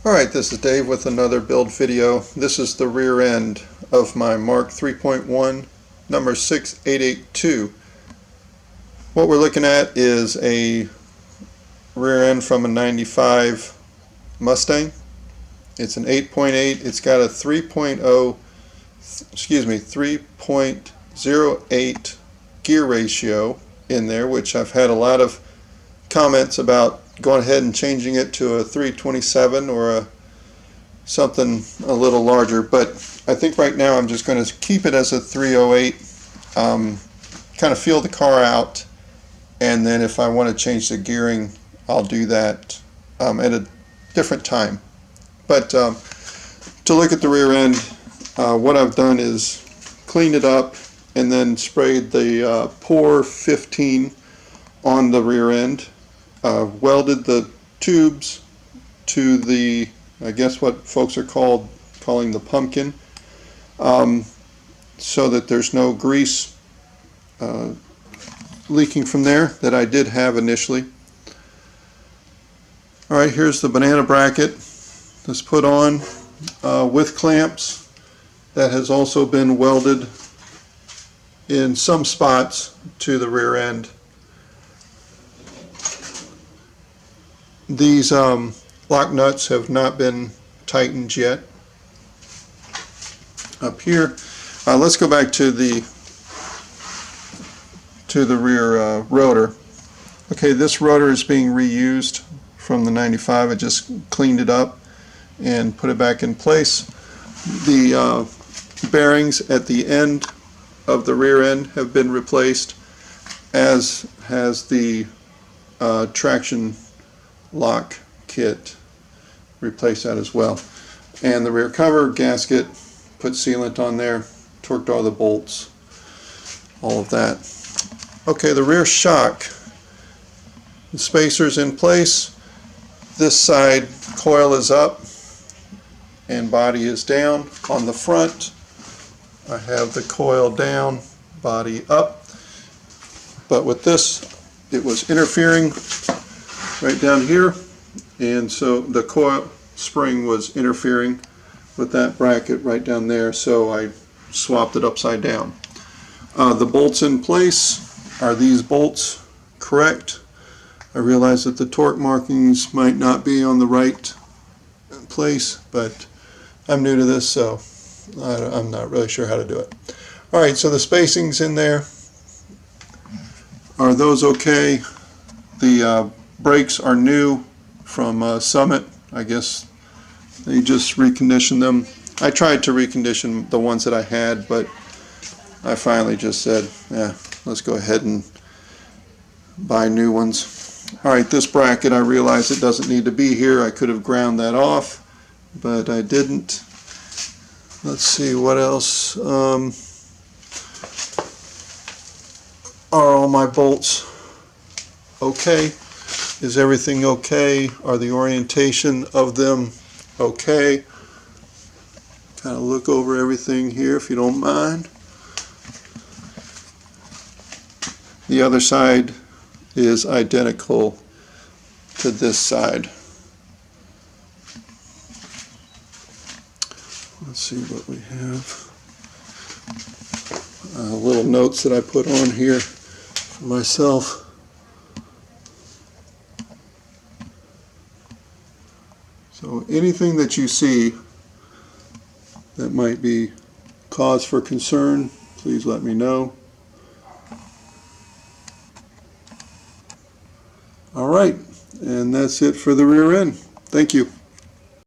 Alright, this is Dave with another build video. This is the rear end of my Mk3.1 number 6882. What we're looking at is a rear end from a 95 Mustang. It's an 8.8. It's got a 3.08 gear ratio in there, which I've had a lot of comments about going ahead and changing it to a 327 or something a little larger, but I think right now I'm just going to keep it as a 308, kind of feel the car out, and then if I want to change the gearing I'll do that at a different time. But to look at the rear end, what I've done is cleaned it up and then sprayed the Pour 15 on the rear end. Welded the tubes to the, I guess what folks are calling the pumpkin, so that there's no grease leaking from there that I did have initially. Alright, here's the banana bracket that's put on with clamps. That has also been welded in some spots to the rear end. These lock nuts have not been tightened yet. Up here, let's go back to the rear rotor. Okay, this rotor is being reused from the 95. I just cleaned it up and put it back in place. The bearings at the end of the rear end have been replaced, as has the traction lock kit. Replace that as well. And the rear cover gasket, put sealant on there, torqued all the bolts, all of that. Okay, the rear shock, the spacer's in place. This side coil is up and body is down. On the front I have the coil down, body up, but with this it was interfering right down here, and so the coil spring was interfering with that bracket right down there, so I swapped it upside down. The bolts in place, are these bolts correct? I realize that the torque markings might not be on the right place, but I'm new to this, so I'm not really sure how to do it. Alright, so the spacings in there, are those okay? The brakes are new from Summit. I guess they just reconditioned them. I tried to recondition the ones that I had, but I finally just said, yeah, let's go ahead and buy new ones. Alright, this bracket, I realize it doesn't need to be here. I could have ground that off, but I didn't. Let's see what else. Are all my bolts okay? Is everything okay? Are the orientation of them okay? Kind of look over everything here if you don't mind. The other side is identical to this side. Let's see what we have. Little notes that I put on here for myself. So anything that you see that might be cause for concern, please let me know. Alright, and that's it for the rear end. Thank you.